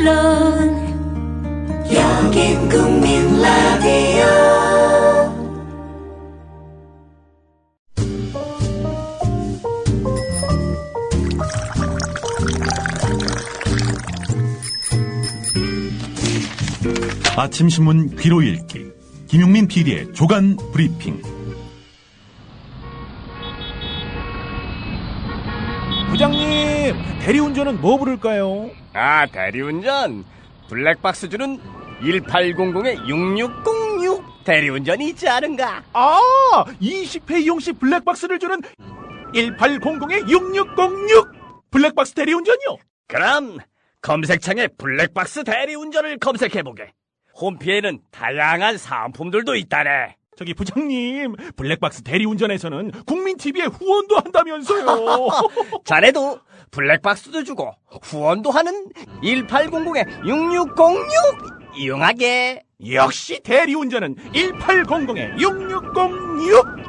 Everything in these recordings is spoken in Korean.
물론 여긴 국민 라디오. 아침 신문 귀로 읽기 김용민 PD의 조간 브리핑. 부장님, 대리운전은 뭐 부를까요? 대리운전 블랙박스 주는 1800-6606 대리운전이 있지 않은가? 20회 이용시 블랙박스를 주는 1800-6606 블랙박스 대리운전이요? 그럼 검색창에 블랙박스 대리운전을 검색해보게. 홈피에는 다양한 상품들도 있다네. 저기 부장님, 블랙박스 대리운전에서는 국민TV에 후원도 한다면서요. 자네도 블랙박스도 주고 후원도 하는 1800-6606 이용하게. 역시 대리운전은 1800-6606.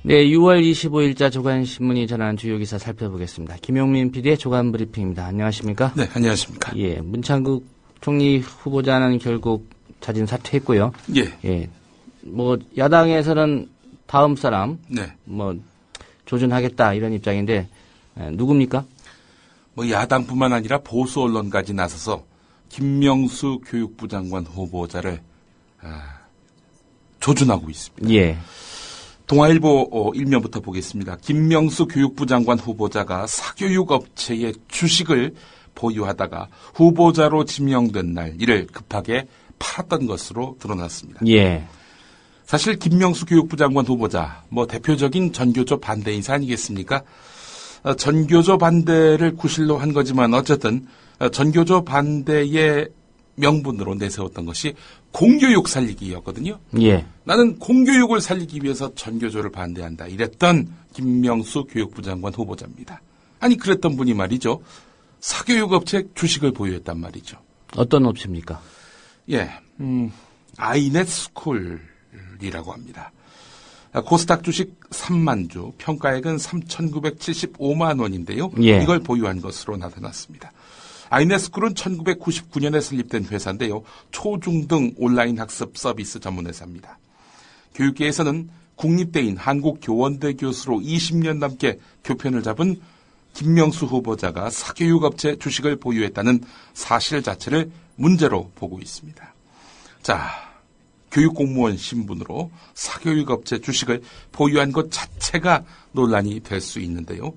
네, 6월 25일자 조간신문이 전한 주요 기사 살펴보겠습니다. 김용민 PD의 조간 브리핑입니다. 안녕하십니까? 네, 안녕하십니까? 예, 문창국 총리 후보자는 결국 자진 사퇴했고요. 예. 뭐 야당에서는 다음 사람, 네. 조준하겠다 이런 입장인데 누굽니까? 야당뿐만 아니라 보수 언론까지 나서서 김명수 교육부 장관 후보자를 조준하고 있습니다. 예. 동아일보 일면부터 보겠습니다. 김명수 교육부 장관 후보자가 사교육 업체의 주식을 보유하다가 후보자로 지명된 날 이를 급하게 팔았던 것으로 드러났습니다. 예. 사실 김명수 교육부 장관 후보자, 대표적인 전교조 반대 인사 아니겠습니까? 전교조 반대를 구실로 한 거지만 어쨌든 전교조 반대의 명분으로 내세웠던 것이 공교육 살리기였거든요. 예. 나는 공교육을 살리기 위해서 전교조를 반대한다. 이랬던 김명수 교육부 장관 후보자입니다. 아니 그랬던 분이 말이죠. 사교육 업체 주식을 보유했단 말이죠. 어떤 업체입니까? 예, 아이넷 스쿨이라고 합니다. 코스닥 주식 3만 주, 평가액은 3,975만 원인데요. 예. 이걸 보유한 것으로 나타났습니다. 아이넷 스쿨은 1999년에 설립된 회사인데요. 초중등 온라인 학습 서비스 전문 회사입니다. 교육계에서는 국립대인 한국교원대 교수로 20년 넘게 교편을 잡은 김명수 후보자가 사교육업체 주식을 보유했다는 사실 자체를 문제로 보고 있습니다. 자, 교육공무원 신분으로 사교육업체 주식을 보유한 것 자체가 논란이 될 수 있는데요.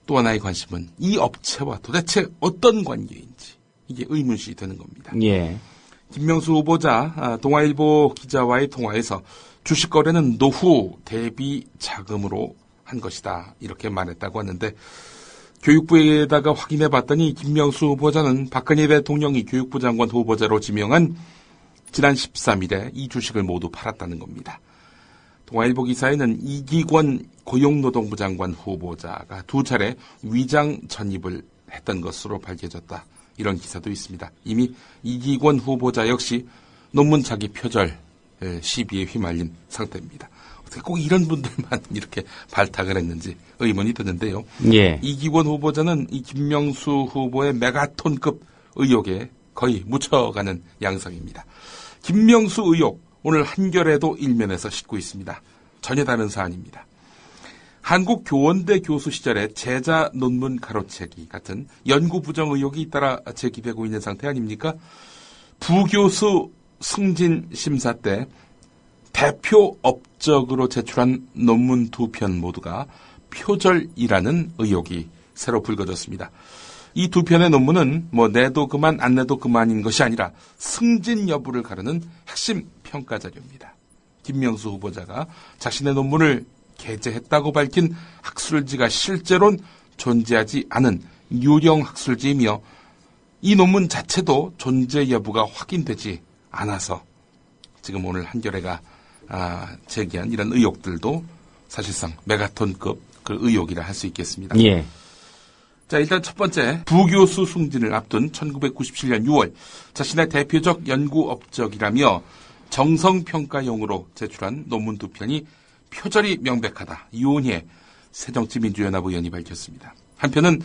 또 하나의 관심은 이 업체와 도대체 어떤 관계인지 이게 의문시 되는 겁니다. 예. 김명수 후보자 동아일보 기자와의 통화에서 주식 거래는 노후 대비 자금으로 한 것이다 이렇게 말했다고 하는데 교육부에다가 확인해 봤더니 김명수 후보자는 박근혜 대통령이 교육부 장관 후보자로 지명한 지난 13일에 이 주식을 모두 팔았다는 겁니다. 동아일보 기사에는 이기권 고용노동부 장관 후보자가 두 차례 위장 전입을 했던 것으로 밝혀졌다. 이런 기사도 있습니다. 이미 이기권 후보자 역시 논문 자기 표절 시비에 휘말린 상태입니다. 어떻게 꼭 이런 분들만 이렇게 발탁을 했는지 의문이 드는데요. 예. 이기권 후보자는 이 김명수 후보의 메가톤급 의혹에 거의 묻혀가는 양상입니다. 김명수 의혹 오늘 한겨레도 일면에서 싣고 있습니다. 전혀 다른 사안입니다. 한국교원대 교수 시절에 제자 논문 가로채기 같은 연구 부정 의혹이 잇따라 제기되고 있는 상태 아닙니까? 부교수 승진 심사 때 대표 업적으로 제출한 논문 2편 모두가 표절이라는 의혹이 새로 불거졌습니다. 이 2편의 논문은 내도 그만 안 내도 그만인 것이 아니라 승진 여부를 가르는 핵심 평가 자료입니다. 김명수 후보자가 자신의 논문을 게재했다고 밝힌 학술지가 실제로는 존재하지 않은 유령 학술지이며 이 논문 자체도 존재 여부가 확인되지 않아서 지금 오늘 한겨레가 제기한 이런 의혹들도 사실상 메가톤급 그 의혹이라 할 수 있겠습니다. 예. 자, 일단 첫 번째, 부교수 승진을 앞둔 1997년 6월 자신의 대표적 연구 업적이라며 정성평가용으로 제출한 논문 2편이 표절이 명백하다. 이온희의 새정치민주연합 의원이 밝혔습니다. 한편은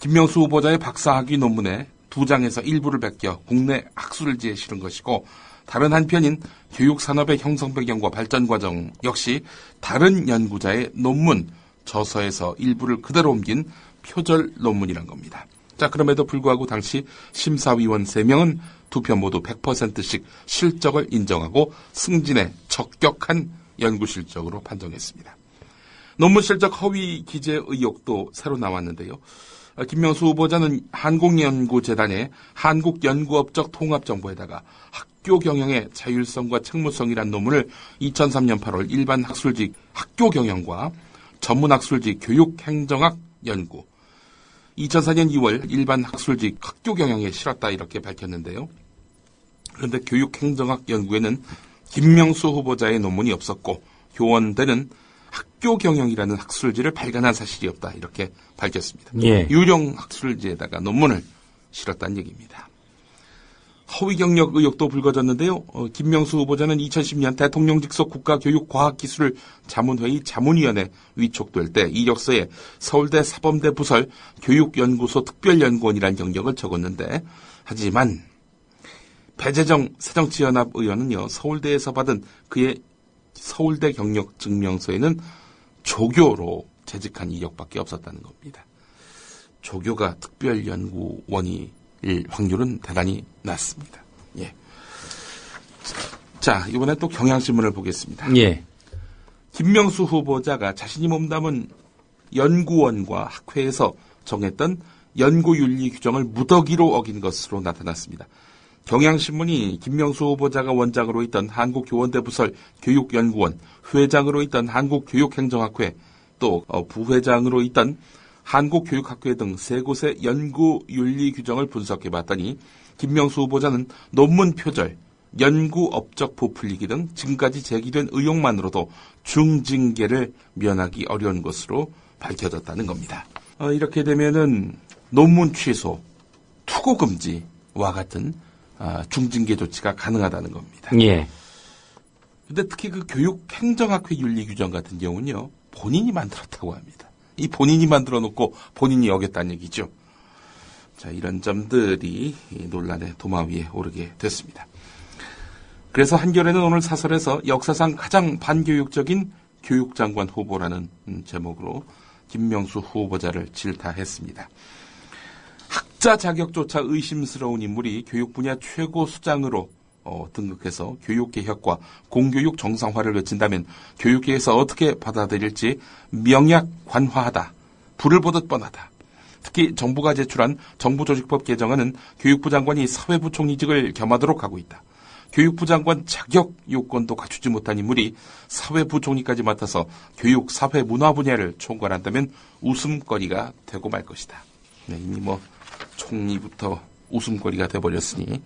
김명수 후보자의 박사학위 논문에 2장에서 일부를 베껴 국내 학술지에 실은 것이고, 다른 한편인 교육산업의 형성 배경과 발전 과정 역시 다른 연구자의 논문, 저서에서 일부를 그대로 옮긴 표절 논문이란 겁니다. 자, 그럼에도 불구하고 당시 심사위원 3명은 두 편 모두 100%씩 실적을 인정하고 승진에 적격한 연구 실적으로 판정했습니다. 논문 실적 허위 기재 의혹도 새로 나왔는데요. 김명수 후보자는 한국연구재단의 한국연구업적 통합정보에다가 학교 경영의 자율성과 책무성이란 논문을 2003년 8월 일반 학술지 학교 경영과 전문 학술지 교육행정학 연구, 2004년 2월 일반 학술지 학교 경영에 실었다 이렇게 밝혔는데요. 그런데 교육행정학 연구에는 김명수 후보자의 논문이 없었고 교원대는 학교 경영이라는 학술지를 발간한 사실이 없다 이렇게 밝혔습니다. 예. 유령 학술지에다가 논문을 실었다는 얘기입니다. 허위 경력 의혹도 불거졌는데요. 김명수 후보자는 2010년 대통령 직속 국가교육과학기술 자문위원회 위촉될 때 이력서에 서울대 사범대 부설 교육연구소 특별연구원이라는 경력을 적었는데, 하지만 배재정 새정치연합 의원은요, 서울대에서 받은 그의 서울대 경력 증명서에는 조교로 재직한 이력밖에 없었다는 겁니다. 조교가 특별연구원일 확률은 대단히 낮습니다. 예. 자, 이번에 또 경향신문을 보겠습니다. 예. 김명수 후보자가 자신이 몸담은 연구원과 학회에서 정했던 연구윤리 규정을 무더기로 어긴 것으로 나타났습니다. 경향신문이 김명수 후보자가 원장으로 있던 한국교원대 부설 교육연구원, 회장으로 있던 한국교육행정학회, 또 부회장으로 있던 한국교육학회 등 세 곳의 연구윤리 규정을 분석해봤더니 김명수 후보자는 논문 표절, 연구업적 부풀리기 등 지금까지 제기된 의혹만으로도 중징계를 면하기 어려운 것으로 밝혀졌다는 겁니다. 이렇게 되면은 논문 취소, 투고 금지와 같은 중징계 조치가 가능하다는 겁니다. 예. 근데 특히 그 교육행정학회 윤리 규정 같은 경우는요, 본인이 만들었다고 합니다. 이 본인이 만들어 놓고 본인이 어겼다는 얘기죠. 자, 이런 점들이 논란의 도마 위에 오르게 됐습니다. 그래서 한겨레는 오늘 사설에서 역사상 가장 반교육적인 교육장관 후보라는 제목으로 김명수 후보자를 질타했습니다. 학자 자격조차 의심스러운 인물이 교육 분야 최고 수장으로 등극해서 교육개혁과 공교육 정상화를 외친다면 교육계에서 어떻게 받아들일지 명약관화하다, 불을 보듯 뻔하다. 특히 정부가 제출한 정부조직법 개정안은 교육부 장관이 사회부총리직을 겸하도록 하고 있다. 교육부 장관 자격 요건도 갖추지 못한 인물이 사회부총리까지 맡아서 교육, 사회, 문화 분야를 총괄한다면 웃음거리가 되고 말 것이다. 네, 이미 총리부터 웃음거리가 돼버렸으니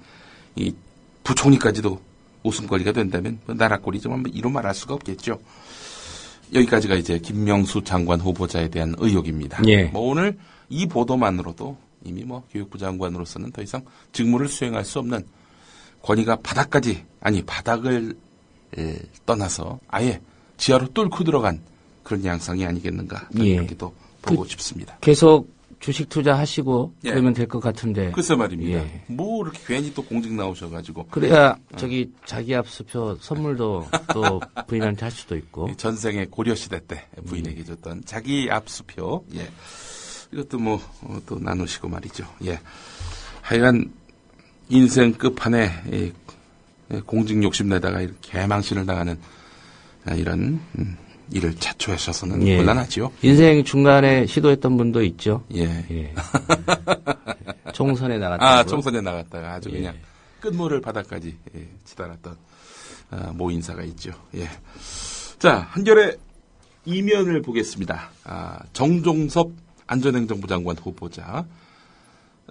이 부총리까지도 웃음거리가 된다면 나라꼴이 좀 이런 말 할 수가 없겠죠. 여기까지가 이제 김명수 장관 후보자에 대한 의혹입니다. 예. 오늘 이 보도만으로도 이미 교육부 장관으로서는 더 이상 직무를 수행할 수 없는 권위가 바닥을 떠나서 아예 지하로 뚫고 들어간 그런 양상이 아니겠는가 이렇게도 보고 싶습니다. 계속 주식 투자하시고 예. 그러면 될 것 같은데. 글쎄 말입니다. 예. 이렇게 괜히 또 공직 나오셔가지고. 그래야 자기 압수표 선물도 또 부인한테 할 수도 있고. 전생에 고려시대 때 부인에게 줬던 자기 압수표. 예. 이것도 또 나누시고 말이죠. 예. 하여간 인생 끝판에 공직 욕심내다가 개망신을 당하는 이런 일을 자초하셔서는 예. 곤란하죠. 인생 중간에 시도했던 분도 있죠. 예. 예. 총선에 나갔다고. 총선에 나갔다가 아주 예. 그냥 끝물을 바닥까지 치달았던 모 인사가 있죠. 예. 자, 한겨레 이면을 보겠습니다. 정종섭 안전행정부 장관 후보자.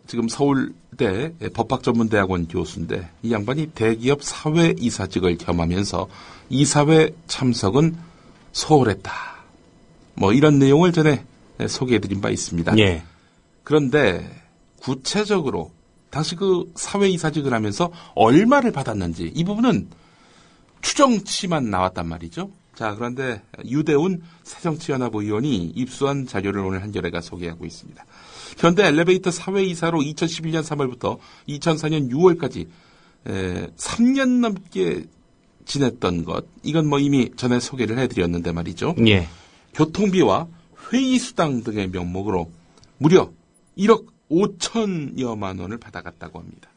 지금 서울대 법학전문대학원 교수인데 이 양반이 대기업 사회이사직을 겸하면서 이사회 참석은 소홀했다. 이런 내용을 전에 소개해드린 바 있습니다. 예. 그런데 구체적으로 당시 그 사회이사직을 하면서 얼마를 받았는지 이 부분은 추정치만 나왔단 말이죠. 자, 그런데 유대훈 새정치연합 의원이 입수한 자료를 오늘 한겨레가 소개하고 있습니다. 현대 엘리베이터 사회이사로 2011년 3월부터 2004년 6월까지 3년 넘게 지냈던 것, 이건 뭐 이미 전에 소개를 해드렸는데 말이죠. 예. 교통비와 회의수당 등의 명목으로 무려 1억 5천여만 원을 받아갔다고 합니다.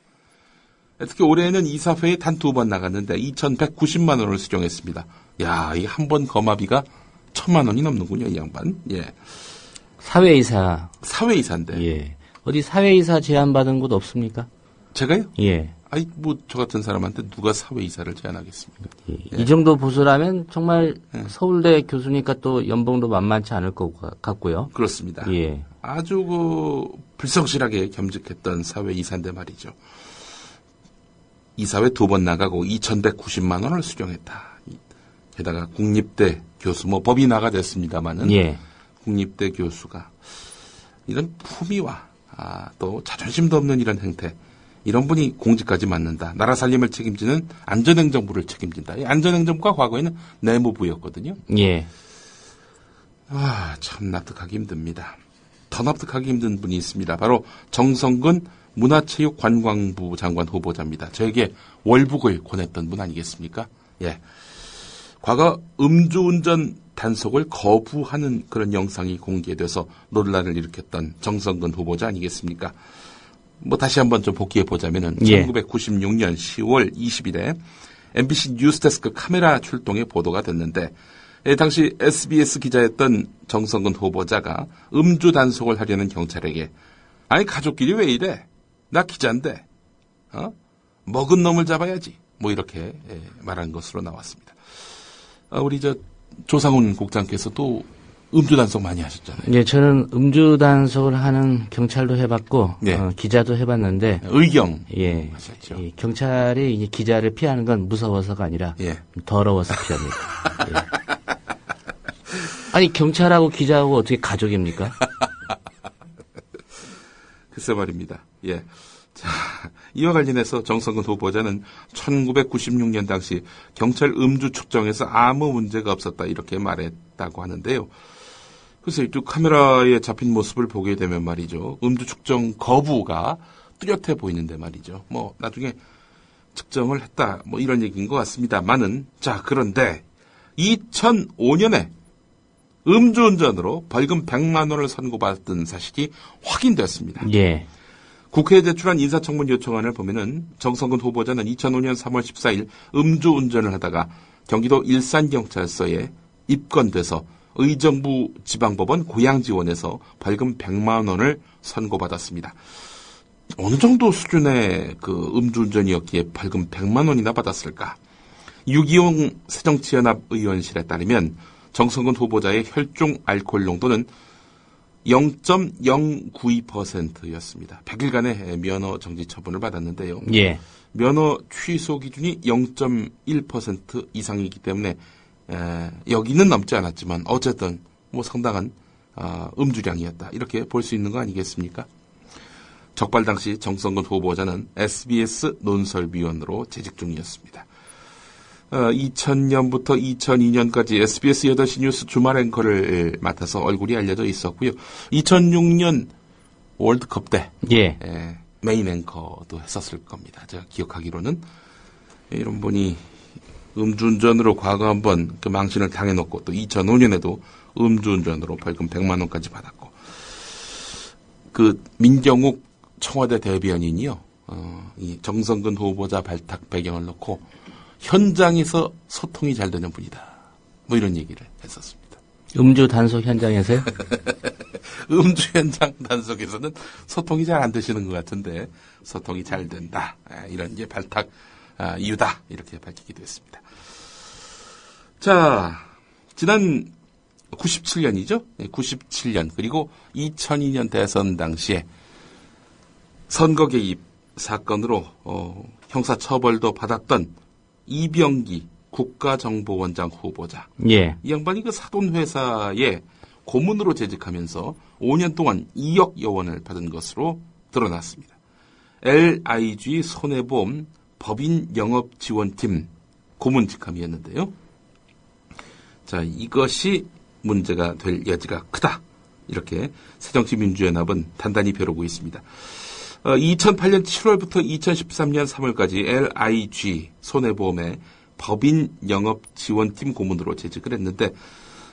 특히 올해는 이사회에 단 2번 나갔는데 2,190만 원을 수령했습니다. 야, 이 한 번 거마비가 1,000만 원이 넘는군요, 이 양반. 예. 사회이사. 사회이사인데. 예. 어디 사회이사 제안받은 곳 없습니까? 제가요? 예. 아이, 뭐, 저 같은 사람한테 누가 사회이사를 제안하겠습니까? 예. 이 정도 보수라면 정말 서울대 교수니까 또 연봉도 만만치 않을 것 같고요. 그렇습니다. 예. 아주 불성실하게 겸직했던 사회이사인데 말이죠. 이사회 2번 나가고 2,190만 원을 수령했다. 게다가 국립대 교수, 뭐 법이 나가됐습니다마는 예. 국립대 교수가 이런 품위와 또 자존심도 없는 이런 행태, 이런 분이 공직까지 맡는다. 나라 살림을 책임지는 안전행정부를 책임진다. 이 안전행정부가 과거에는 내무부였거든요. 예. 참 납득하기 힘듭니다. 더 납득하기 힘든 분이 있습니다. 바로 정성근 문화체육관광부 장관 후보자입니다. 저에게 월북을 권했던 분 아니겠습니까? 예. 과거 음주운전 단속을 거부하는 그런 영상이 공개돼서 논란을 일으켰던 정성근 후보자 아니겠습니까? 뭐 다시 한번 좀 복기해 보자면은 예. 1996년 10월 20일에 MBC 뉴스데스크 카메라 출동에 보도가 됐는데 당시 SBS 기자였던 정성근 후보자가 음주 단속을 하려는 경찰에게 아니 가족끼리 왜 이래? 나 기자인데 먹은 놈을 잡아야지. 뭐 이렇게 말한 것으로 나왔습니다. 우리 조상훈 국장께서도 음주 단속 많이 하셨잖아요. 예, 저는 음주 단속을 하는 경찰도 해봤고 네. 기자도 해봤는데 의경 예, 하셨죠. 이 경찰이 이제 기자를 피하는 건 무서워서가 아니라 예. 더러워서 피합니다. 예. 아니 경찰하고 기자하고 어떻게 가족입니까? 글쎄 말입니다. 예. 자, 이와 관련해서 정성근 후보자는 1996년 당시 경찰 음주 측정에서 아무 문제가 없었다 이렇게 말했다고 하는데요. 그래서 또 카메라에 잡힌 모습을 보게 되면 말이죠. 음주 측정 거부가 뚜렷해 보이는데 말이죠. 뭐 나중에 측정을 했다 뭐 이런 얘기인 것 같습니다만은 자 그런데 2005년에 음주운전으로 벌금 100만 원을 선고받은 사실이 확인됐습니다. 예. 국회에 제출한 인사청문 요청안을 보면은 정성근 후보자는 2005년 3월 14일 음주운전을 하다가 경기도 일산경찰서에 입건돼서 의정부 지방법원 고양지원에서 벌금 100만 원을 선고받았습니다. 어느 정도 수준의 그 음주운전이었기에 벌금 100만 원이나 받았을까? 유기용 새정치연합 의원실에 따르면 정성근 후보자의 혈중 알코올 농도는 0.092%였습니다. 100일간의 면허 정지 처분을 받았는데요. 예. 면허 취소 기준이 0.1% 이상이기 때문에 여기는 넘지 않았지만 어쨌든 뭐 상당한 음주량이었다. 이렇게 볼 수 있는 거 아니겠습니까? 적발 당시 정성근 후보자는 SBS 논설위원으로 재직 중이었습니다. 2000년부터 2002년까지 SBS 8시 뉴스 주말 앵커를 맡아서 얼굴이 알려져 있었고요. 2006년 월드컵 때 예. 메인 앵커도 했었을 겁니다. 제가 기억하기로는 이런 분이 음주운전으로 과거 한번 그 망신을 당해놓고 또 2005년에도 음주운전으로 벌금 100만 원까지 받았고 그 민경욱 청와대 대변인이요. 이 정성근 후보자 발탁 배경을 놓고 현장에서 소통이 잘 되는 분이다. 뭐 이런 얘기를 했었습니다. 음주 단속 현장에서요? 음주 현장 단속에서는 소통이 잘 안 되시는 것 같은데 소통이 잘 된다. 이런 이제 발탁 이유다. 이렇게 밝히기도 했습니다. 자, 지난 97년이죠. 97년 그리고 2002년 대선 당시에 선거 개입 사건으로 형사처벌도 받았던 이병기 국가정보원장 후보자. 예. 이 양반이 그 사돈회사에 고문으로 재직하면서 5년 동안 2억여 원을 받은 것으로 드러났습니다. LIG 손해보험 법인 영업지원팀 고문 직함이었는데요. 자, 이것이 문제가 될 여지가 크다. 이렇게 새정치민주연합은 단단히 벼르고 있습니다. 2008년 7월부터 2013년 3월까지 LIG 손해보험의 법인 영업지원팀 고문으로 재직을 했는데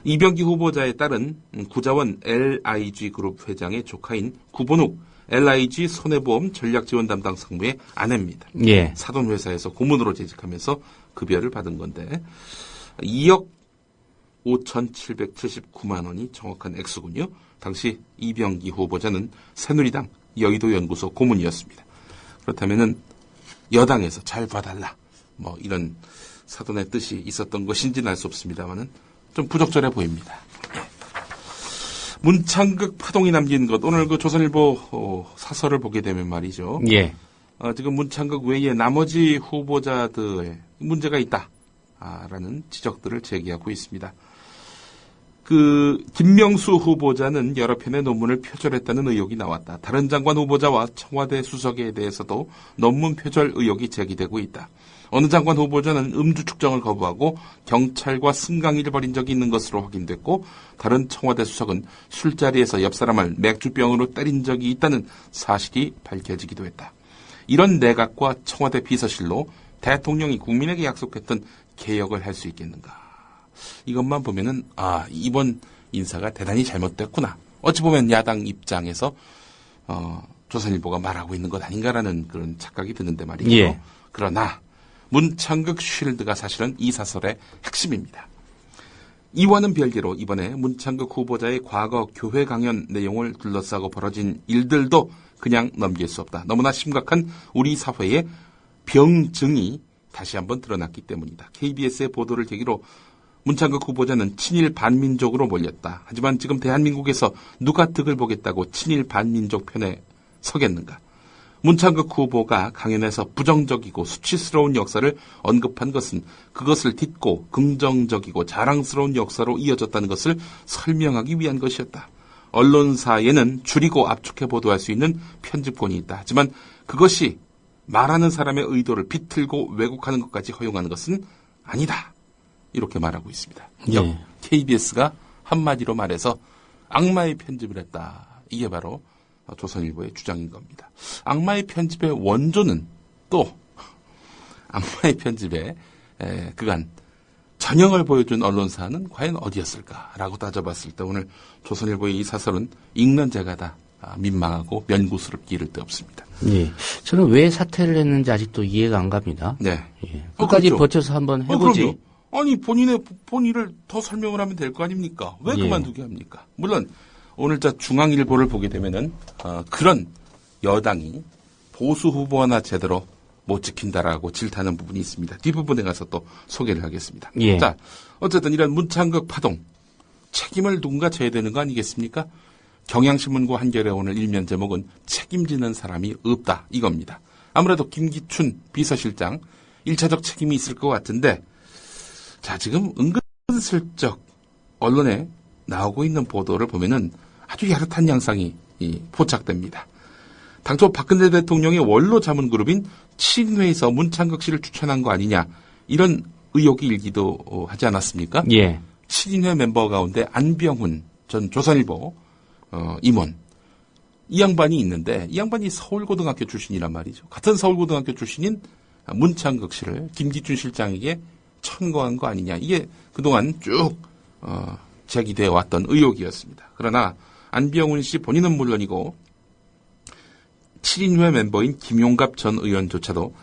이병기 후보자에 따른 구자원 LIG 그룹 회장의 조카인 구본욱 LIG 손해보험 전략지원 담당 상무의 아내입니다. 예. 사돈회사에서 고문으로 재직하면서 급여를 받은 건데 2억 5,779만 원이 정확한 액수군요. 당시 이병기 후보자는 새누리당 여의도연구소 고문이었습니다. 그렇다면은 여당에서 잘 봐달라 뭐 이런 사돈의 뜻이 있었던 것인지는 알 수 없습니다만은 좀 부적절해 보입니다. 예. 문창극 파동이 남긴 것 오늘 그 조선일보 사설을 보게 되면 말이죠. 예. 지금 문창극 외에 나머지 후보자들의 문제가 있다라는 지적들을 제기하고 있습니다. 김명수 후보자는 여러 편의 논문을 표절했다는 의혹이 나왔다. 다른 장관 후보자와 청와대 수석에 대해서도 논문 표절 의혹이 제기되고 있다. 어느 장관 후보자는 음주 측정을 거부하고 경찰과 승강이를 벌인 적이 있는 것으로 확인됐고 다른 청와대 수석은 술자리에서 옆 사람을 맥주병으로 때린 적이 있다는 사실이 밝혀지기도 했다. 이런 내각과 청와대 비서실로 대통령이 국민에게 약속했던 개혁을 할 수 있겠는가. 이것만 보면은 이번 인사가 대단히 잘못됐구나. 어찌 보면 야당 입장에서 조선일보가 말하고 있는 것 아닌가라는 그런 착각이 드는데 말이죠. 예. 그러나 문창극 쉴드가 사실은 이 사설의 핵심입니다. 이와는 별개로 이번에 문창극 후보자의 과거 교회 강연 내용을 둘러싸고 벌어진 일들도 그냥 넘길 수 없다. 너무나 심각한 우리 사회의 병증이 다시 한번 드러났기 때문이다. KBS의 보도를 계기로 문창극 후보자는 친일 반민족으로 몰렸다. 하지만 지금 대한민국에서 누가 득을 보겠다고 친일 반민족 편에 서겠는가. 문창극 후보가 강연에서 부정적이고 수치스러운 역사를 언급한 것은 그것을 딛고 긍정적이고 자랑스러운 역사로 이어졌다는 것을 설명하기 위한 것이었다. 언론사에는 줄이고 압축해 보도할 수 있는 편집권이 있다. 하지만 그것이 말하는 사람의 의도를 비틀고 왜곡하는 것까지 허용하는 것은 아니다. 이렇게 말하고 있습니다. 예. KBS가 한마디로 말해서 악마의 편집을 했다. 이게 바로 조선일보의 주장인 겁니다. 악마의 편집의 원조는 또 악마의 편집에 그간 전형을 보여준 언론사는 과연 어디였을까라고 따져봤을 때 오늘 조선일보의 이 사설은 읽는 제가 다 민망하고 면구스럽기 이를 데 없습니다. 예. 저는 왜 사퇴를 했는지 아직도 이해가 안 갑니다. 네. 예. 끝까지 그렇죠. 버텨서 한번 해보지. 그럼요. 아니 본인을 더 설명을 하면 될 거 아닙니까? 왜 예. 그만두게 합니까? 물론 오늘자 중앙일보를 보게 되면은 그런 여당이 보수 후보 하나 제대로 못 지킨다라고 질타하는 부분이 있습니다. 뒷부분에 가서 또 소개를 하겠습니다. 예. 자, 어쨌든 이런 문창극 파동 책임을 누군가 져야 되는 거 아니겠습니까? 경향신문과 한겨레 오늘 일면 제목은 책임지는 사람이 없다 이겁니다. 아무래도 김기춘 비서실장 1차적 책임이 있을 것 같은데 자, 지금 은근슬쩍 언론에 나오고 있는 보도를 보면은 아주 야릇한 양상이 포착됩니다. 당초 박근혜 대통령의 원로 자문 그룹인 친회에서 문창극 씨를 추천한 거 아니냐 이런 의혹이 일기도 하지 않았습니까? 예. 친인회 멤버 가운데 안병훈 전 조선일보 임원 이 양반이 있는데 이 양반이 서울고등학교 출신이란 말이죠. 같은 서울고등학교 출신인 문창극 씨를 김기춘 실장에게 천거한 거 아니냐. 이게 그동안 쭉 제기되어 왔던 의혹이었습니다. 그러나 안병훈 씨 본인은 물론이고 7인회 멤버인 김용갑 전 의원조차도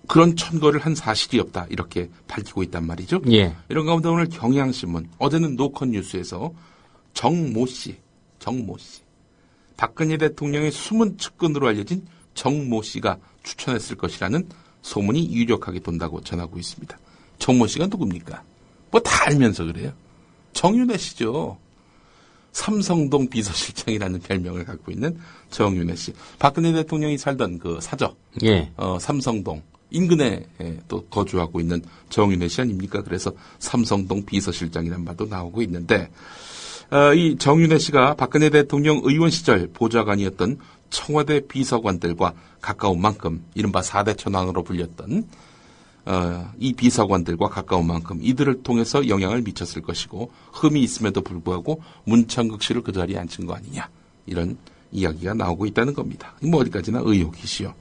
그런 천거를 한 사실이 없다 이렇게 밝히고 있단 말이죠. 예. 이런 가운데 오늘 경향신문 어제는 노컷뉴스에서 정모 씨 박근혜 대통령의 숨은 측근으로 알려진 정모 씨가 추천했을 것이라는 소문이 유력하게 돈다고 전하고 있습니다. 정모 씨가 누굽니까? 뭐 다 알면서 그래요. 정윤회 씨죠. 삼성동 비서실장이라는 별명을 갖고 있는 정윤회 씨. 박근혜 대통령이 살던 그 사저, 예. 삼성동 인근에 또 거주하고 있는 정윤회 씨 아닙니까? 그래서 삼성동 비서실장이라는 말도 나오고 있는데 이 정윤회 씨가 박근혜 대통령 의원 시절 보좌관이었던 청와대 비서관들과 가까운 만큼 이른바 4대 천왕으로 불렸던 이 비서관들과 가까운 만큼 이들을 통해서 영향을 미쳤을 것이고 흠이 있음에도 불구하고 문창극 씨를 그 자리에 앉힌 거 아니냐 이런 이야기가 나오고 있다는 겁니다. 뭐 어디까지나 의혹이시요.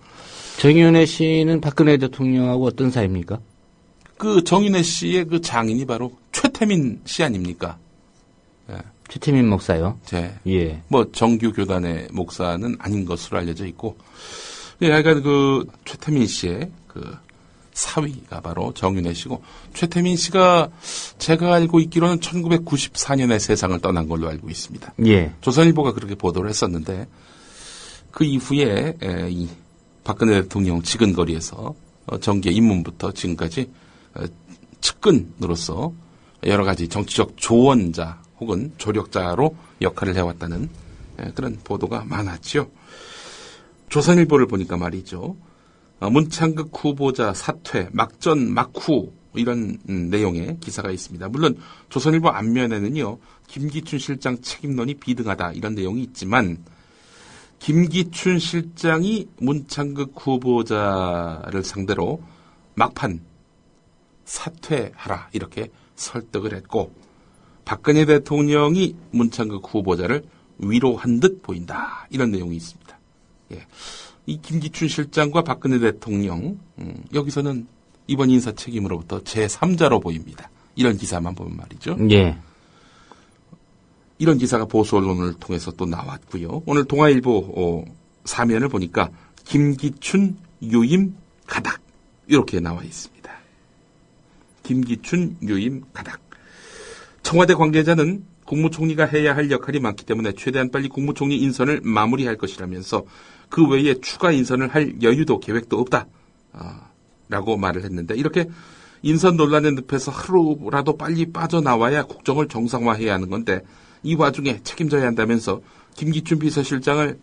정윤회 씨는 박근혜 대통령하고 어떤 사이입니까? 그 정윤회 씨의 그 장인이 바로 최태민 씨 아닙니까? 예. 최태민 목사요. 예. 뭐 정규 교단의 목사는 아닌 것으로 알려져 있고, 예, 하여간 그 최태민 씨의 그 사위가 바로 정윤회 씨고, 최태민 씨가 제가 알고 있기로는 1994년에 세상을 떠난 걸로 알고 있습니다. 예. 조선일보가 그렇게 보도를 했었는데, 그 이후에 이 박근혜 대통령 지근거리에서 정계 입문부터 지금까지 측근으로서 여러 가지 정치적 조언자 혹은 조력자로 역할을 해왔다는 그런 보도가 많았죠. 조선일보를 보니까 말이죠. 문창극 후보자 사퇴, 막전, 막후 이런 내용의 기사가 있습니다. 물론 조선일보 앞면에는요. 김기춘 실장 책임론이 비등하다 이런 내용이 있지만 김기춘 실장이 문창극 후보자를 상대로 막판 사퇴하라 이렇게 설득을 했고 박근혜 대통령이 문창극 후보자를 위로한 듯 보인다 이런 내용이 있습니다. 예. 이 김기춘 실장과 박근혜 대통령 여기서는 이번 인사 책임으로부터 제3자로 보입니다. 이런 기사만 보면 말이죠. 예. 이런 기사가 보수 언론을 통해서 또 나왔고요. 오늘 동아일보 사면을 보니까 김기춘 유임 가닥 이렇게 나와 있습니다. 김기춘 유임 가닥. 청와대 관계자는 국무총리가 해야 할 역할이 많기 때문에 최대한 빨리 국무총리 인선을 마무리할 것이라면서 그 외에 추가 인선을 할 여유도 계획도 없다. 라고 말을 했는데 이렇게 인선 논란의 늪에서 하루라도 빨리 빠져나와야 국정을 정상화해야 하는 건데 이 와중에 책임져야 한다면서 김기춘 비서실장을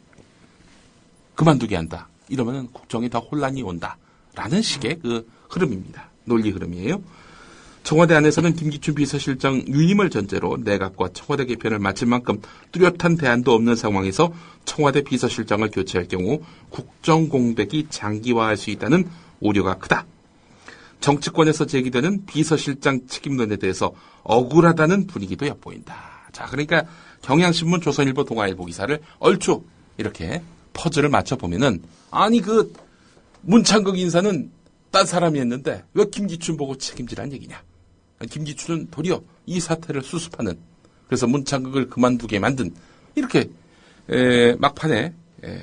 그만두게 한다. 이러면 국정에 더 혼란이 온다. 라는 식의 그 흐름입니다. 논리 흐름이에요. 청와대 안에서는 김기춘 비서실장 유임을 전제로 내각과 청와대 개편을 마칠 만큼 뚜렷한 대안도 없는 상황에서 청와대 비서실장을 교체할 경우 국정 공백이 장기화할 수 있다는 우려가 크다. 정치권에서 제기되는 비서실장 책임론에 대해서 억울하다는 분위기도 엿보인다. 자, 그러니까 경향신문, 조선일보, 동아일보 기사를 얼추 이렇게 퍼즐을 맞춰보면은 아니 그 문창극 인사는 딴 사람이 했는데 왜 김기춘 보고 책임지라는 얘기냐. 김기춘은 도리어 이 사태를 수습하는 그래서 문창극을 그만두게 만든 이렇게 막판에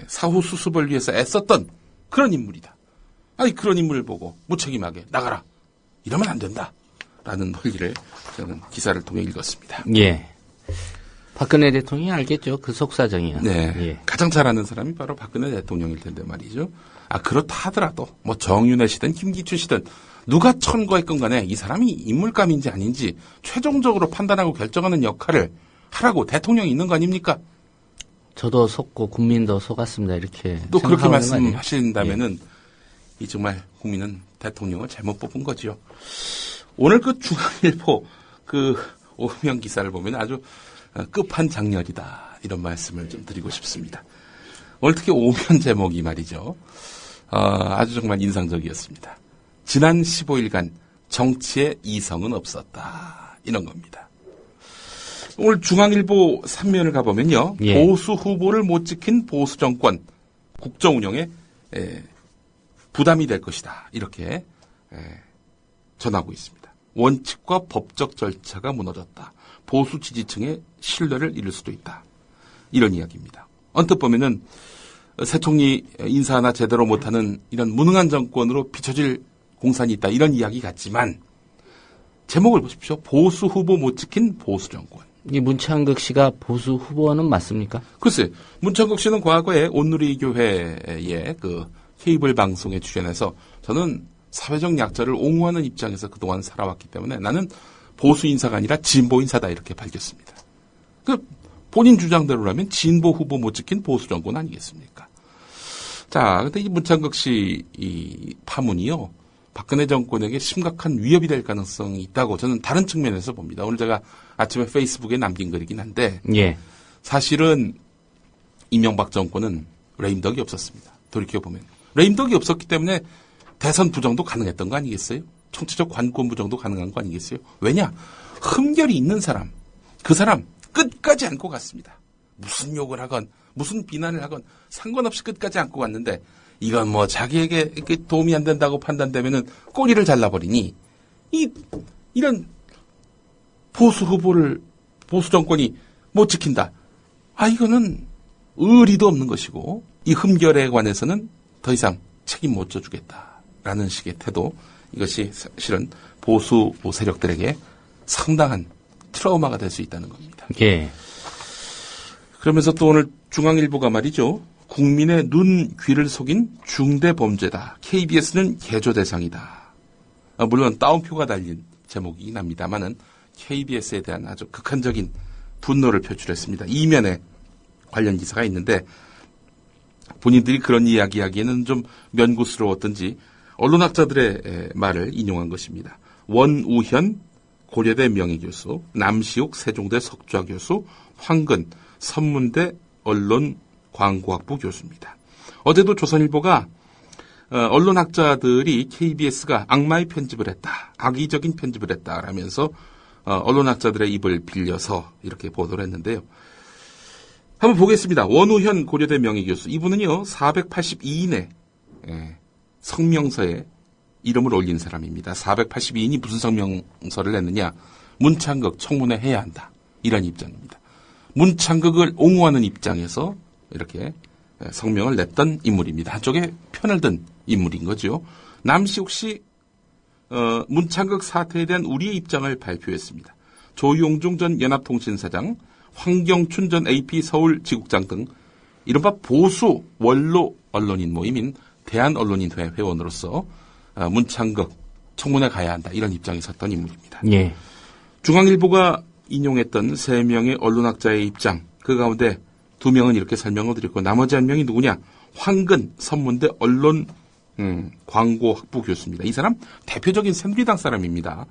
사후 수습을 위해서 애썼던 그런 인물이다. 아니 그런 인물을 보고 무책임하게 나가라. 이러면 안 된다. 라는 논리를 저는 기사를 통해 읽었습니다. 예. 박근혜 대통령이 알겠죠. 그 속사정이요. 네. 예. 가장 잘 아는 사람이 바로 박근혜 대통령일 텐데 말이죠. 그렇다 하더라도 뭐 정윤회 씨든 김기춘 씨든 누가 천거했건 간에 이 사람이 인물감인지 아닌지 최종적으로 판단하고 결정하는 역할을 하라고 대통령이 있는 거 아닙니까? 저도 속고 국민도 속았습니다. 이렇게 또 그렇게 생각하는 거 아니에요? 말씀하신다면은 이 정말 국민은 대통령을 잘못 뽑은 거지요. 오늘 그 중앙일보 그 오명 기사를 보면 아주 끝판장렬이다 이런 말씀을 좀 드리고 싶습니다. 오늘 특히 오면 제목이 말이죠. 아주 정말 인상적이었습니다. 지난 15일간 정치에 이성은 없었다. 이런 겁니다. 오늘 중앙일보 3면을 가보면요. 예. 보수 후보를 못 지킨 보수 정권 국정 운영에 부담이 될 것이다. 이렇게 전하고 있습니다. 원칙과 법적 절차가 무너졌다. 보수 지지층의 신뢰를 잃을 수도 있다. 이런 이야기입니다. 언뜻 보면은 새 총리 인사 하나 제대로 못하는 이런 무능한 정권으로 비춰질 공산이 있다. 이런 이야기 같지만 제목을 보십시오. 보수 후보 못 지킨 보수 정권. 이 문창극 씨가 보수 후보는 맞습니까? 글쎄, 문창극 씨는 과거에 온누리교회의 그 케이블 방송에 출연해서 저는 사회적 약자를 옹호하는 입장에서 그동안 살아왔기 때문에 나는 보수 인사가 아니라 진보 인사다 이렇게 밝혔습니다. 그 본인 주장대로라면 진보 후보 못 지킨 보수 정권 아니겠습니까? 자, 근데 이 문창극 씨 이 파문이요. 박근혜 정권에게 심각한 위협이 될 가능성이 있다고 저는 다른 측면에서 봅니다. 오늘 제가 아침에 페이스북에 남긴 글이긴 한데 예. 사실은 이명박 정권은 레임덕이 없었습니다. 돌이켜보면. 레임덕이 없었기 때문에 대선 부정도 가능했던 거 아니겠어요? 총체적 관권 부정도 가능한 거 아니겠어요? 왜냐? 흠결이 있는 사람, 그 사람 끝까지 안고 갔습니다. 무슨 욕을 하건 무슨 비난을 하건 상관없이 끝까지 안고 갔는데 이건 뭐 자기에게 도움이 안 된다고 판단되면은 꼬리를 잘라버리니 이런 보수 후보를 보수 정권이 못 지킨다. 이거는 의리도 없는 것이고 이 흠결에 관해서는 더 이상 책임 못 져주겠다라는 식의 태도, 이것이 사실은 보수 세력들에게 상당한 트라우마가 될 수 있다는 겁니다. 예. 그러면서 또 오늘 중앙일보가 말이죠. 국민의 눈, 귀를 속인 중대 범죄다. KBS는 개조 대상이다. 물론 따옴표가 달린 제목이긴 합니다만은 KBS에 대한 아주 극한적인 분노를 표출했습니다. 이면에 관련 기사가 있는데 본인들이 그런 이야기하기에는 좀 면구스러웠던지 언론학자들의 말을 인용한 것입니다. 원우현 고려대 명예교수, 남시욱 세종대 석좌 교수, 황근 선문대 언론광고학부 교수입니다. 어제도 조선일보가 언론학자들이 KBS가 악마의 편집을 했다, 악의적인 편집을 했다라면서 언론학자들의 입을 빌려서 이렇게 보도를 했는데요. 한번 보겠습니다. 원우현 고려대 명예교수, 이분은요 482인의 성명서에 이름을 올린 사람입니다. 482인이 무슨 성명서를 냈느냐? 문창극 청문회 해야 한다, 이런 입장입니다. 문창극을 옹호하는 입장에서 이렇게 성명을 냈던 인물입니다. 한쪽에 편을 든 인물인 거죠. 남시욱 씨 문창극 사태에 대한 우리의 입장을 발표했습니다. 조용중 전 연합통신사장, 황경춘 전 AP 서울지국장 등 이른바 보수 원로 언론인 모임인 대한언론인회 회원으로서 문창극 청문회 가야 한다, 이런 입장에 섰던 인물입니다. 예. 중앙일보가 인용했던 3명의 언론학자의 입장, 그 가운데 2명은 이렇게 설명을 드렸고 나머지 1명이 누구냐? 황근 선문대 언론 광고학부 교수입니다. 이 사람 대표적인 새누리당 사람입니다.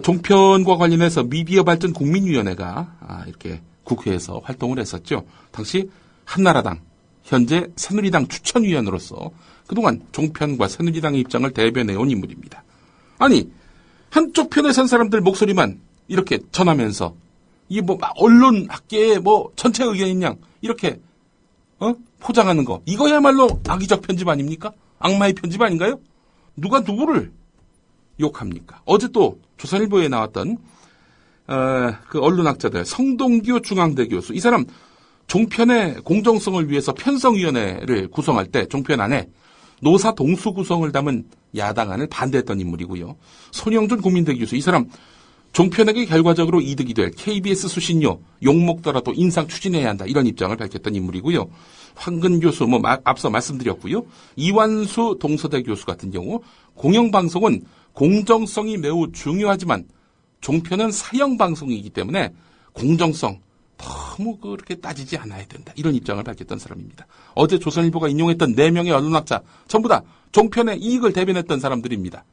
종편과 관련해서 미디어 발전 국민위원회가 이렇게 국회에서 활동을 했었죠. 당시 한나라당, 현재 새누리당 추천위원으로서 그동안 종편과 새누리당의 입장을 대변해온 인물입니다. 아니, 한쪽 편에 선 사람들 목소리만 이렇게 전하면서 이게 뭐 언론 학계의 뭐 전체 의견인 양 이렇게 포장하는 거, 이거야말로 악의적 편집 아닙니까? 악마의 편집 아닌가요? 누가 누구를 욕합니까? 어제 또 조선일보에 나왔던 그 언론학자들, 성동규 중앙대 교수, 이 사람 종편의 공정성을 위해서 편성위원회를 구성할 때 종편 안에 노사 동수 구성을 담은 야당안을 반대했던 인물이고요. 손영준 국민대 교수, 이 사람 종편에게 결과적으로 이득이 될 KBS 수신료 욕먹더라도 인상 추진해야 한다, 이런 입장을 밝혔던 인물이고요. 황근 교수 앞서 말씀드렸고요. 이완수 동서대 교수 같은 경우 공영방송은 공정성이 매우 중요하지만 종편은 사형방송이기 때문에 공정성 너무 그렇게 따지지 않아야 된다, 이런 입장을 밝혔던 사람입니다. 어제 조선일보가 인용했던 4명의 언론학자 전부 다 종편의 이익을 대변했던 사람들입니다.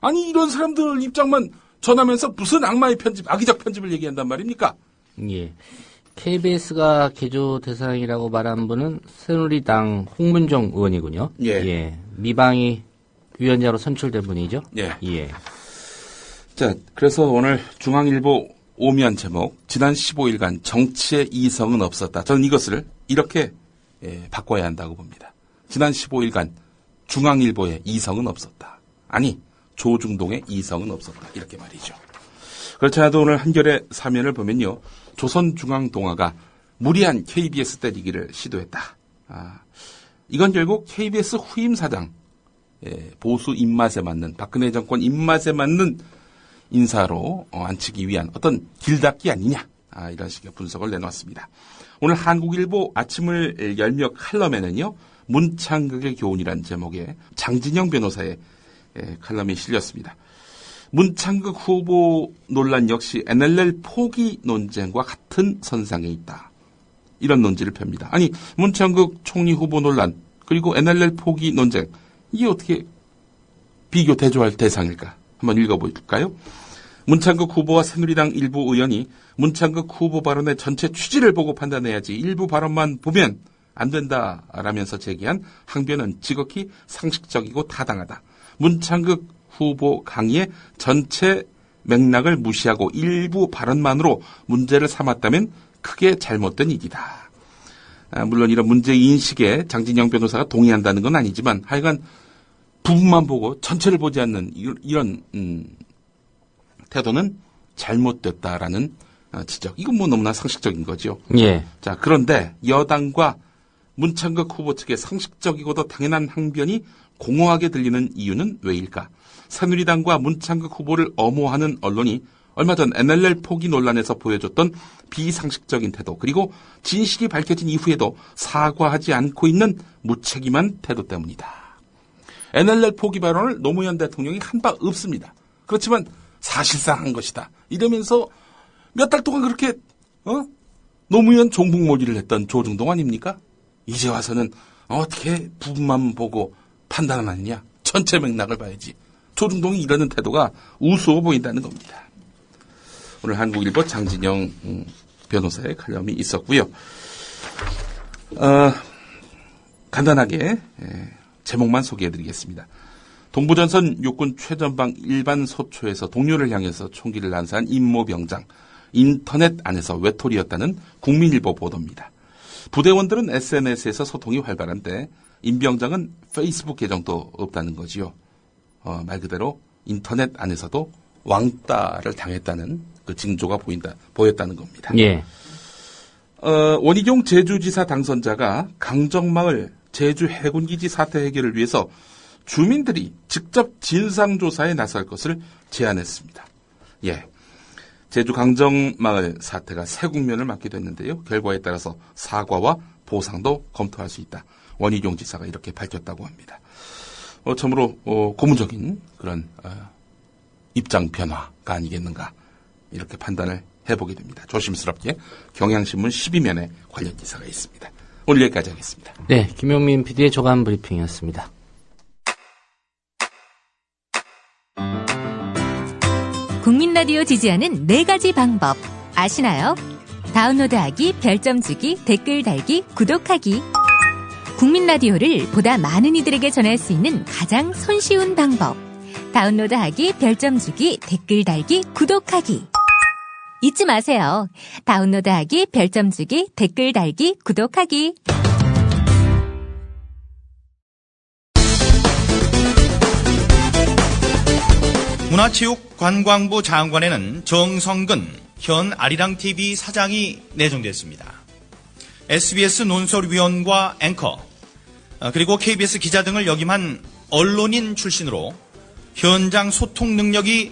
아니, 이런 사람들 입장만 전하면서 무슨 악마의 편집, 악의적 편집을 얘기한단 말입니까? 예. KBS가 개조 대상이라고 말한 분은 새누리당 홍문종 의원이군요. 예. 예. 미방위 위원장으로 선출된 분이죠. 예. 예. 자, 그래서 오늘 중앙일보 오면 제목, 지난 15일간 정치의 이성은 없었다. 저는 이것을 이렇게 바꿔야 한다고 봅니다. 지난 15일간 중앙일보의 이성은 없었다. 아니, 조중동의 이성은 없었다, 이렇게 말이죠. 그렇지 않아도 오늘 한겨레 사면을 보면요, 조선중앙동아가 무리한 KBS 때리기를 시도했다. 이건 결국 KBS 후임 사장, 보수 입맛에 맞는, 박근혜 정권 입맛에 맞는 인사로 앉히기 위한 어떤 길닦기 아니냐, 이런 식의 분석을 내놓았습니다. 오늘 한국일보 아침을 열며 칼럼에는요, 문창극의 교훈이란 제목의 장진영 변호사의 칼럼이 실렸습니다. 문창극 후보 논란 역시 NLL 포기 논쟁과 같은 선상에 있다, 이런 논지를 펴니다. 아니, 문창극 총리 후보 논란 그리고 NLL 포기 논쟁, 이게 어떻게 비교 대조할 대상일까? 한번 읽어볼까요? 문창극 후보와 새누리당 일부 의원이 문창극 후보 발언의 전체 취지를 보고 판단해야지 일부 발언만 보면 안 된다라면서 제기한 항변은 지극히 상식적이고 타당하다. 문창극 후보 강의의 전체 맥락을 무시하고 일부 발언만으로 문제를 삼았다면 크게 잘못된 일이다. 물론 이런 문제인식에 장진영 변호사가 동의한다는 건 아니지만 하여간 부분만 보고 전체를 보지 않는 이런 태도는 잘못됐다라는 지적. 이건 뭐 너무나 상식적인 거죠. 예. 자, 그런데 여당과 문창극 후보 측의 상식적이고도 당연한 항변이 공허하게 들리는 이유는 왜일까? 새누리당과 문창극 후보를 엄호하는 언론이 얼마 전 NLL 포기 논란에서 보여줬던 비상식적인 태도, 그리고 진실이 밝혀진 이후에도 사과하지 않고 있는 무책임한 태도 때문이다. NLL 포기 발언을 노무현 대통령이 한 바 없습니다. 그렇지만 사실상 한 것이다. 이러면서 몇 달 동안 그렇게 노무현 종북몰이를 했던 조중동 아닙니까? 이제 와서는 어떻게 부분만 보고 판단을 하느냐. 전체 맥락을 봐야지. 조중동이 이러는 태도가 우스워 보인다는 겁니다. 오늘 한국일보 장진영 변호사의 칼럼이 있었고요. 간단하게 제목만 소개해드리겠습니다. 동부전선 육군 최전방 일반 소초에서 동료를 향해서 총기를 난사한 임모병장. 인터넷 안에서 외톨이였다는 국민일보 보도입니다. 부대원들은 SNS에서 소통이 활발한데 임병장은 페이스북 계정도 없다는 거지요. 말 그대로 인터넷 안에서도 왕따를 당했다는 그 징조가 보였다는 겁니다. 예. 원희룡 제주지사 당선자가 강정마을 제주 해군기지 사태 해결을 위해서 주민들이 직접 진상조사에 나설 것을 제안했습니다. 예. 제주 강정마을 사태가 새 국면을 맞게 됐는데요. 결과에 따라서 사과와 보상도 검토할 수 있다. 원희룡 지사가 이렇게 밝혔다고 합니다. 참으로 고무적인 그런 입장 변화가 아니겠는가 이렇게 판단을 해보게 됩니다. 조심스럽게 경향신문 12면에 관련 기사가 있습니다. 오늘 여기까지 하겠습니다. 네, 김용민 PD의 조간 브리핑이었습니다. 국민 라디오 지지하는 4가지 방법 아시나요? 다운로드하기, 별점 주기, 댓글 달기, 구독하기. 국민 라디오를 보다 많은 이들에게 전할 수 있는 가장 손쉬운 방법. 다운로드하기, 별점 주기, 댓글 달기, 구독하기. 잊지 마세요. 다운로드하기, 별점 주기, 댓글 달기, 구독하기. 문화체육관광부 장관에는 정성근 현 아리랑TV 사장이 내정됐습니다. SBS 논설위원과 앵커 그리고 KBS 기자 등을 역임한 언론인 출신으로 현장 소통 능력이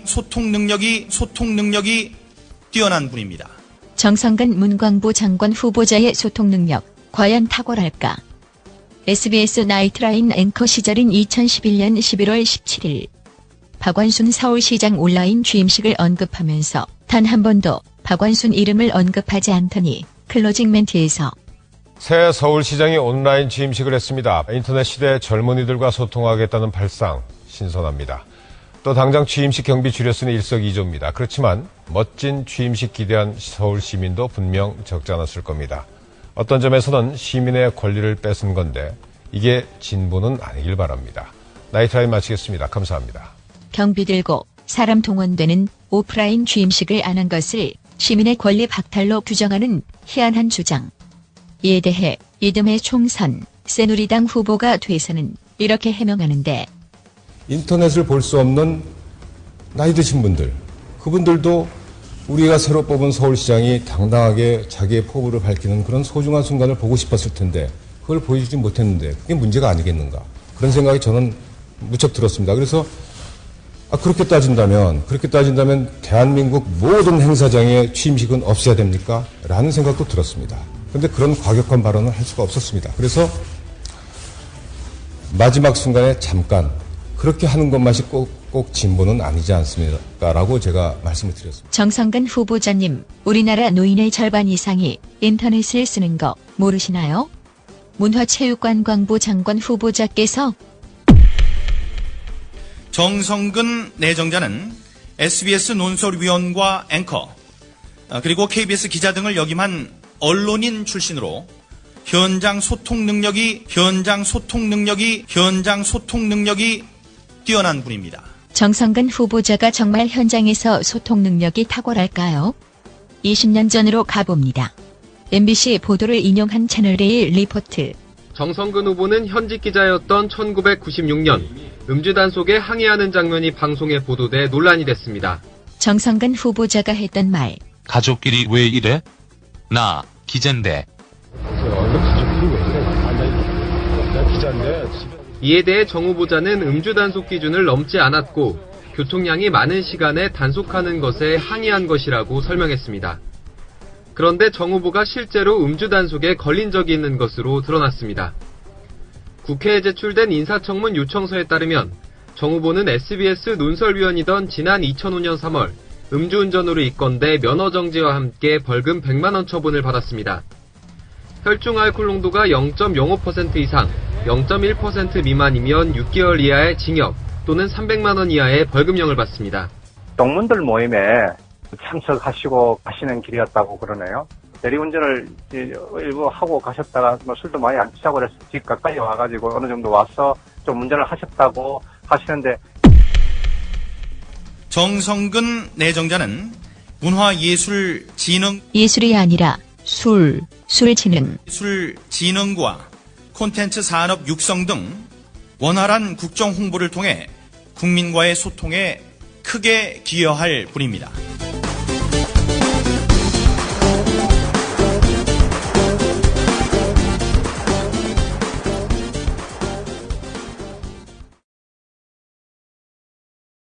뛰어난 분입니다. 정성근 문광부 장관 후보자의 소통 능력 과연 탁월할까? SBS 나이트라인 앵커 시절인 2011년 11월 17일 박완순 서울시장 온라인 취임식을 언급하면서 단 한 번도 박완순 이름을 언급하지 않더니 클로징 멘트에서 새 서울시장이 온라인 취임식을 했습니다. 인터넷 시대 젊은이들과 소통하겠다는 발상 신선합니다. 또 당장 취임식 경비 줄였으니 일석이조입니다. 그렇지만 멋진 취임식 기대한 서울 시민도 분명 적지 않았을 겁니다. 어떤 점에서는 시민의 권리를 뺏은 건데 이게 진보는 아니길 바랍니다. 나이트라인 마치겠습니다. 감사합니다. 경비 들고 사람 동원되는 오프라인 취임식을 안 한 것을 시민의 권리 박탈로 규정하는 희한한 주장. 이에 대해 이듬해 총선 새누리당 후보가 돼서는 이렇게 해명하는데 인터넷을 볼 수 없는 나이 드신 분들, 그분들도 우리가 새로 뽑은 서울시장이 당당하게 자기의 포부를 밝히는 그런 소중한 순간을 보고 싶었을 텐데 그걸 보여주지 못했는데 그게 문제가 아니겠는가. 그런 생각이 저는 무척 들었습니다. 그래서 그렇게 따진다면 대한민국 모든 행사장의 취임식은 없애야 됩니까? 라는 생각도 들었습니다. 그런데 그런 과격한 발언을 할 수가 없었습니다. 그래서 마지막 순간에 잠깐 그렇게 하는 것만이 꼭 진보는 아니지 않습니까? 라고 제가 말씀을 드렸습니다. 정성근 후보자님, 우리나라 노인의 절반 이상이 인터넷을 쓰는 거 모르시나요? 문화체육관광부 장관 후보자께서 정성근 내정자는 SBS 논설위원과 앵커 그리고 KBS 기자 등을 역임한 언론인 출신으로 현장 소통 능력이 뛰어난 분입니다. 정성근 후보자가 정말 현장에서 소통 능력이 탁월할까요? 20년 전으로 가봅니다. MBC 보도를 인용한 채널A 리포트. 정성근 후보는 현직 기자였던 1996년 음주 단속에 항의하는 장면이 방송에 보도돼 논란이 됐습니다. 정성근 후보자가 했던 말. 가족끼리 왜 이래? 나 기자인데. 이에 대해 정 후보자는 음주 단속 기준을 넘지 않았고 교통량이 많은 시간에 단속하는 것에 항의한 것이라고 설명했습니다. 그런데 정 후보가 실제로 음주 단속에 걸린 적이 있는 것으로 드러났습니다. 국회에 제출된 인사청문 요청서에 따르면 정 후보는 SBS 논설위원이던 지난 2005년 3월 음주운전으로 입건돼 면허정지와 함께 벌금 100만 원 처분을 받았습니다. 혈중 알코올 농도가 0.05% 이상, 0.1% 미만이면 6개월 이하의 징역 또는 300만 원 이하의 벌금형을 받습니다. 동문들 모임에 참석하시고 가시는 길이었다고 그러네요. 대리운전을 일부 하고 가셨다가 술도 많이 안 취하고 그래서 집 가까이 와가지고 어느 정도 와서 좀 운전을 하셨다고 하시는데, 정성근 내정자는 문화예술진흥 예술이 아니라 술진흥 예술진흥과 콘텐츠 산업 육성 등 원활한 국정 홍보를 통해 국민과의 소통에 크게 기여할 분입니다.